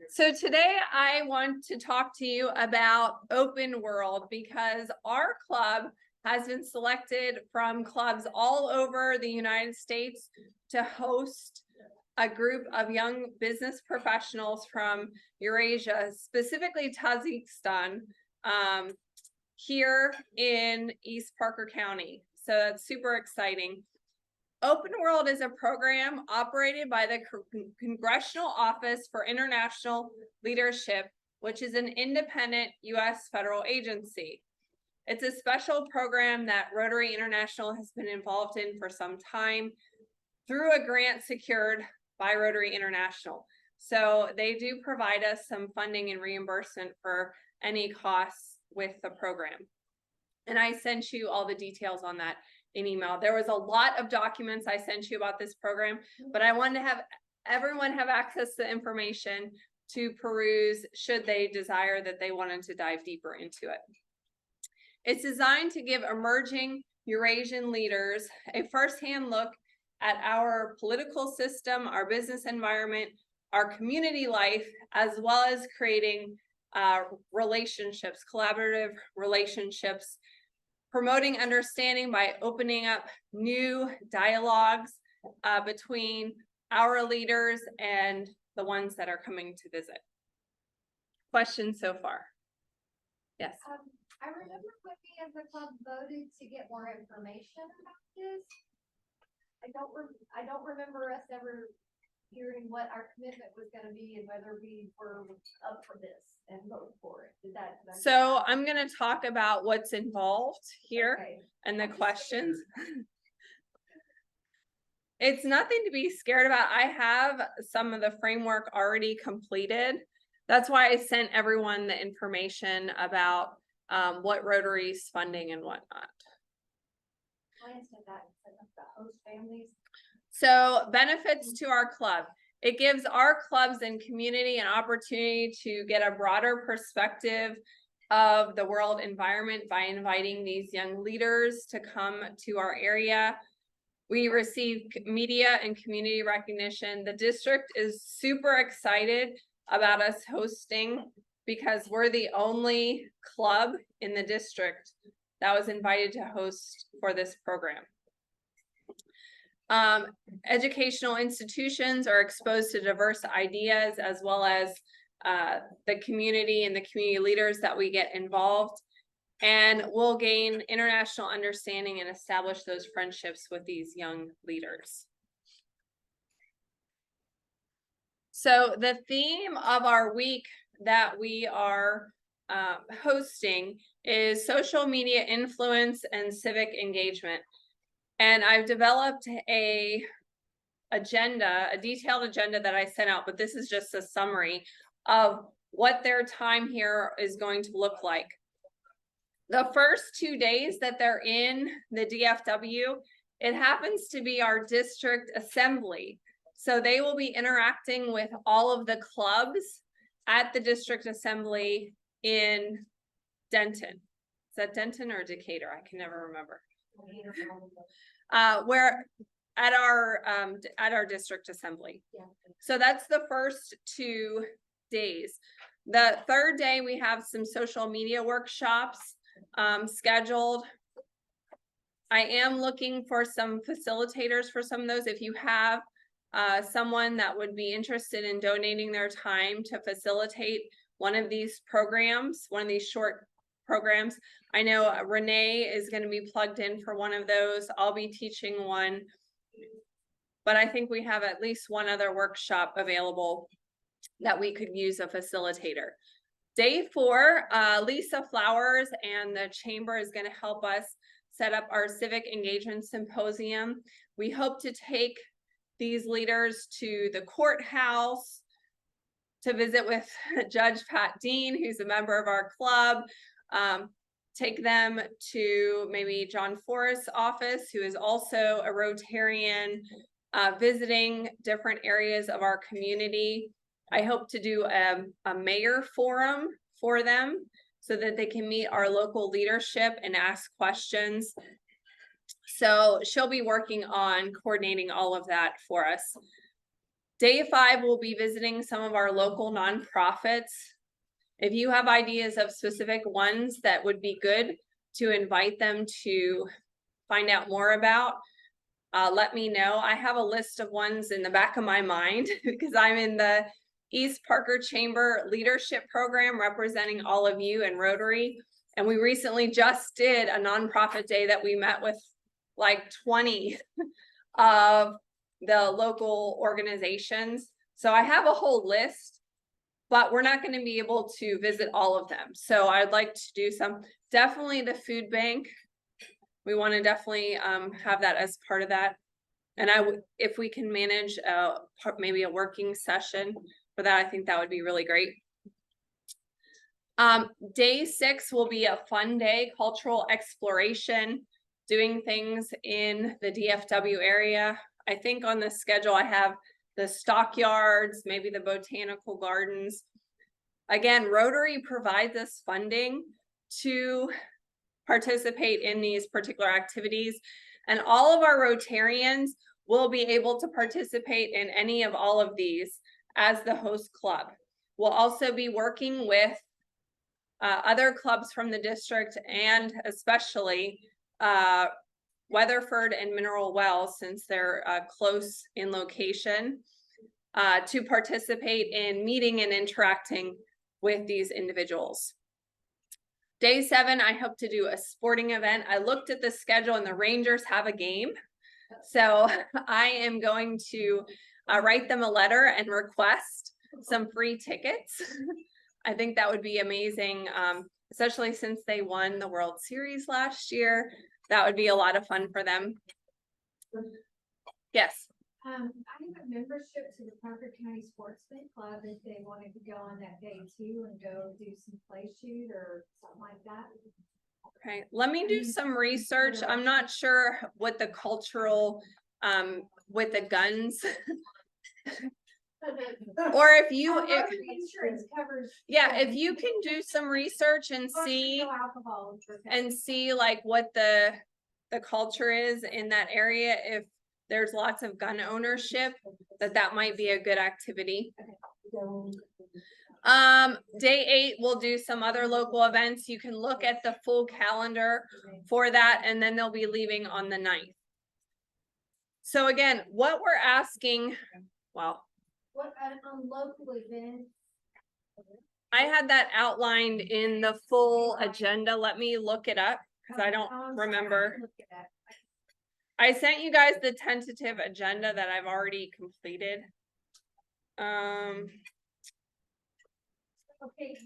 So today I want to talk to you about Open World because our club has been selected from clubs all over the United States to host a group of young business professionals from Eurasia, specifically Tajikistan, here in East Parker County. So that's super exciting. Open World is a program operated by the Congressional Office for International Leadership, which is an independent U.S. federal agency. It's a special program that Rotary International has been involved in for some time through a grant secured by Rotary International. So they do provide us some funding and reimbursement for any costs with the program. And I sent you all the details on that in email. There was a lot of documents I sent you about this program, but I wanted to have everyone have access to information to peruse should they desire that they wanted to dive deeper into it. It's designed to give emerging Eurasian leaders a firsthand look at our political system, our business environment, our community life, as well as creating relationships, collaborative relationships, promoting understanding by opening up new dialogues between our leaders and the ones that are coming to visit. Questions so far? Yes. I remember when we as a club voted to get more information about this. I don't remember us ever hearing what our commitment was going to be and whether we were up for this and vote for it. So I'm going to talk about what's involved here. Okay. And the questions. It's nothing to be scared about. I have some of the framework already completed. That's why I sent everyone the information about what Rotary's funding and whatnot. The host families. So benefits to our club. It gives our clubs and community an opportunity to get a broader perspective of the world environment by inviting these young leaders to come to our area. We receive media and community recognition. The district is super excited about us hosting because we're the only club in the district that was invited to host for this program. Educational institutions are exposed to diverse ideas as well as the community and the community leaders that we get involved, and we'll gain international understanding and establish those friendships with these young leaders. So the theme of our week that we are hosting is social media influence and civic engagement. And I've developed a detailed agenda that I sent out, but this is just a summary of what their time here is going to look like. The first 2 days that they're in the DFW, it happens to be our district assembly. So they will be interacting with all of the clubs at the district assembly in Denton. Is that Denton or Decatur? I can never remember. Where at our district assembly. Yeah. So that's the first 2 days. The third day we have some social media workshops scheduled. I am looking for some facilitators for some of those. If you have someone that would be interested in donating their time to facilitate one of these programs, one of these short programs. I know Renee is going to be plugged in for one of those. I'll be teaching one, but I think we have at least one other workshop available that we could use a facilitator. Day 4, Lisa Flowers and the Chamber is going to help us set up our Civic Engagement Symposium. We hope to take these leaders to the courthouse to visit with Judge Pat Dean, who's a member of our club. Take them to maybe John Forrest's office, who is also a Rotarian, visiting different areas of our community. I hope to do a mayor forum for them so that they can meet our local leadership and ask questions. So she'll be working on coordinating all of that for us. Day 5, we'll be visiting some of our local nonprofits. If you have ideas of specific ones that would be good to invite them to find out more about, let me know. I have a list of ones in the back of my mind because I'm in the East Parker Chamber Leadership Program representing all of you in Rotary. And we recently just did a nonprofit day that we met with like 20 of the local organizations. So I have a whole list, but we're not going to be able to visit all of them. So I'd like to do some, definitely the food bank. We want to definitely have that as part of that. And if we can manage maybe a working session for that, I think that would be really great. Day 6 will be a fun day, cultural exploration, doing things in the DFW area. I think on the schedule I have the stockyards, maybe the botanical gardens. Again, Rotary provides us funding to participate in these particular activities, and all of our Rotarians will be able to participate in any of all of these as the host club. We'll also be working with other clubs from the district, and especially Weatherford and Mineral Wells, since they're close in location, to participate in meeting and interacting with these individuals. Day 7, I hope to do a sporting event. I looked at the schedule and the Rangers have a game. So I am going to write them a letter and request some free tickets. I think that would be amazing, especially since they won the World Series last year. That would be a lot of fun for them. Yes. I have a membership to the Parker County Sportsman Club if they wanted to go on that day too and go do some play shoot or something like that. Okay, let me do some research. I'm not sure what the cultural, with the guns. Or if Insurance covers. yeah, if you can do some research and see like what the culture is in that area, if there's lots of gun ownership, that might be a good activity. Day 8, we'll do some other local events. You can look at the full calendar for that, and then they'll be leaving on the 9th. So again, what we're asking, well, what on local events? I had that outlined in the full agenda. Let me look it up because I don't remember. I sent you guys the tentative agenda that I've already completed. Okay,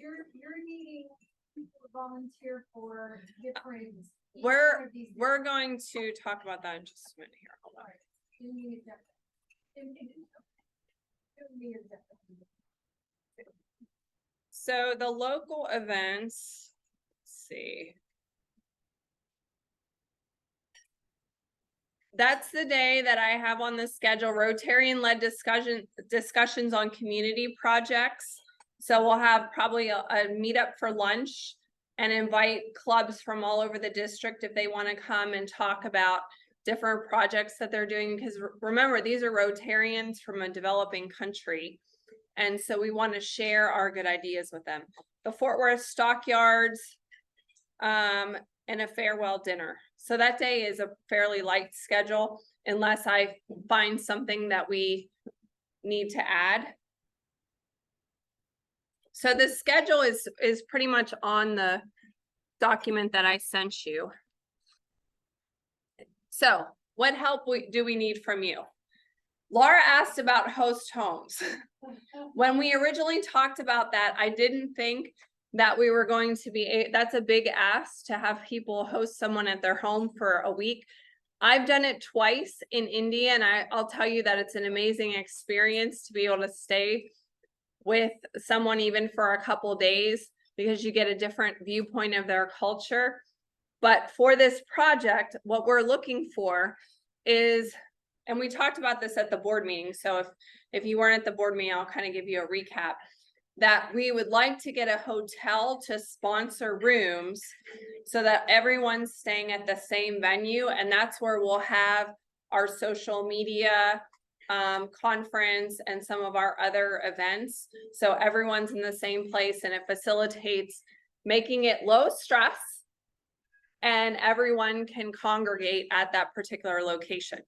you're needing people to volunteer for different. We're going to talk about that in just a minute here. Hold on. So the local events, let's see. That's the day that I have on the schedule, Rotarian-led discussions on community projects. So we'll have probably a meetup for lunch and invite clubs from all over the district if they want to come and talk about different projects that they're doing. Because remember, these are Rotarians from a developing country. And so we want to share our good ideas with them. The Fort Worth Stockyards, and a farewell dinner. So that day is a fairly light schedule unless I find something that we need to add. So the schedule is pretty much on the document that I sent you. So what help do we need from you? Laura asked about host homes. When we originally talked about that, I didn't think that we were going to be, that's a big ask to have people host someone at their home for a week. I've done it twice in India, and I'll tell you that it's an amazing experience to be able to stay with someone even for a couple of days, because you get a different viewpoint of their culture. But for this project, what we're looking for is, and we talked about this at the board meeting, so if you weren't at the board meeting, I'll kind of give you a recap, that we would like to get a hotel to sponsor rooms so that everyone's staying at the same venue, and that's where we'll have our social media conference and some of our other events. So everyone's in the same place and it facilitates making it low stress and everyone can congregate at that particular location.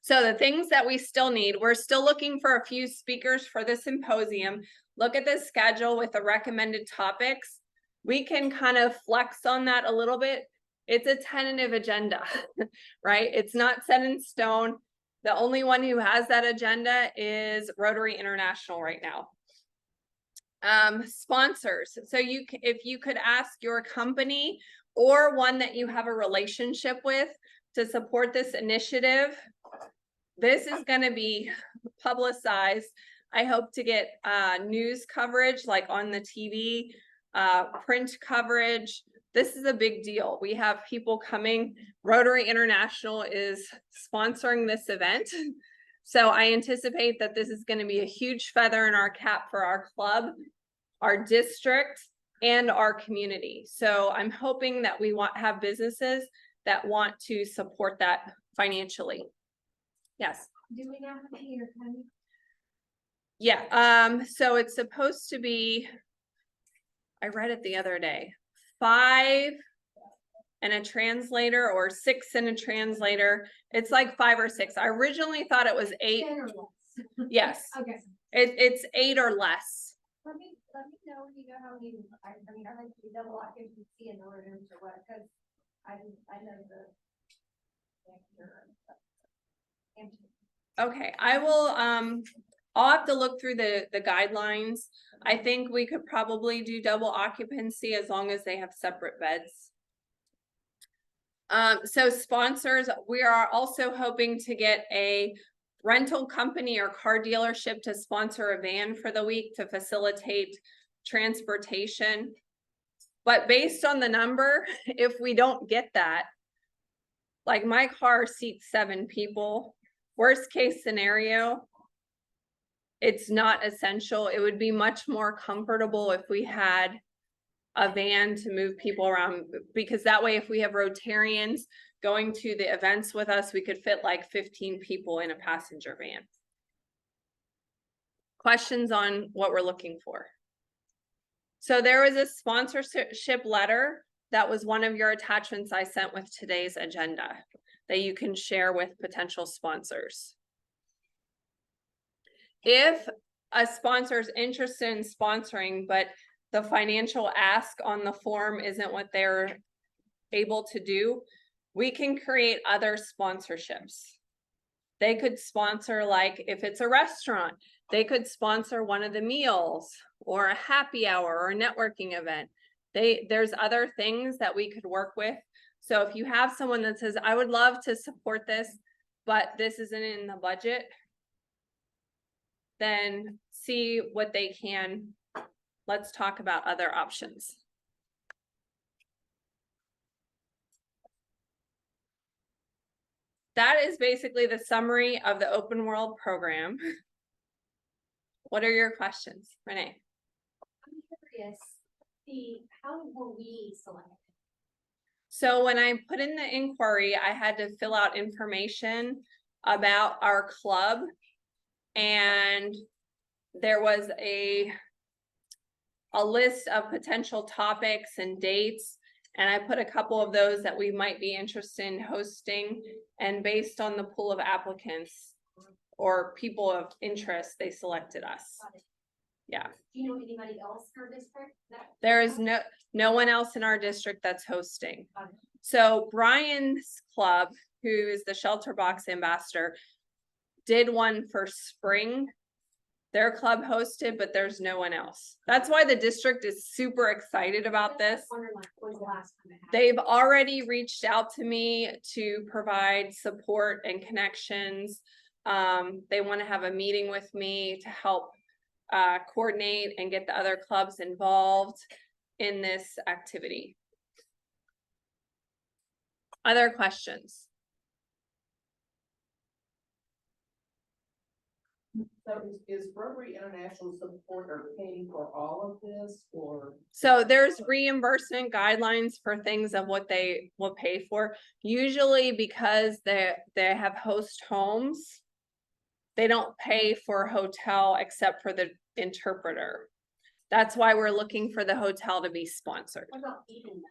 So the things that we still need, we're still looking for a few speakers for the symposium. Look at the schedule with the recommended topics. We can kind of flex on that a little bit. It's a tentative agenda, right? It's not set in stone. The only one who has that agenda is Rotary International right now. Sponsors. So if you could ask your company or one that you have a relationship with to support this initiative, this is going to be publicized. I hope to get news coverage like on the TV, print coverage. This is a big deal. We have people coming. Rotary International is sponsoring this event. So I anticipate that this is going to be a huge feather in our cap for our club, our district, and our community. So I'm hoping that we have businesses that want to support that financially. Yes. Do we know how many are coming? Yeah, so it's supposed to be, I read it the other day, 5 and a translator or 6 and a translator. It's like 5 or 6. I originally thought it was 8. 10 or less. Yes. Okay. It's 8 or less. Let me know when you know how many, I mean, I like to double occupancy in order to what, because I know the. Okay, I will, I'll have to look through the guidelines. I think we could probably do double occupancy as long as they have separate beds. So sponsors, we are also hoping to get a rental company or car dealership to sponsor a van for the week to facilitate transportation. But based on the number, if we don't get that, like my car seats 7 people, worst case scenario, it's not essential. It would be much more comfortable if we had a van to move people around, because that way, if we have Rotarians going to the events with us, we could fit like 15 people in a passenger van. Questions on what we're looking for? So there was a sponsorship letter that was one of your attachments I sent with today's agenda that you can share with potential sponsors. If a sponsor is interested in sponsoring, but the financial ask on the form isn't what they're able to do, we can create other sponsorships. They could sponsor, like if it's a restaurant, they could sponsor one of the meals or a happy hour or a networking event. There's other things that we could work with. So if you have someone that says, I would love to support this, but this isn't in the budget, then see what they can. Let's talk about other options. That is basically the summary of the Open World program. What are your questions, Renee? I'm curious, how were we selected? So when I put in the inquiry, I had to fill out information about our club, and there was a list of potential topics and dates, and I put a couple of those that we might be interested in hosting, and based on the pool of applicants or people of interest, they selected us. Yeah. Do you know anybody else in our district? There is no one else in our district that's hosting. So Brian's club, who is the Shelter Box ambassador, did one for spring. Their club hosted, but there's no one else. That's why the district is super excited about this. They've already reached out to me to provide support and connections. They want to have a meeting with me to help coordinate and get the other clubs involved in this activity. Other questions? So is Rotary International support or paying for all of this, or? So there's reimbursement guidelines for things of what they will pay for. Usually because they have host homes, They don't pay for hotel except for the interpreter. That's why we're looking for the hotel to be sponsored. What about eating?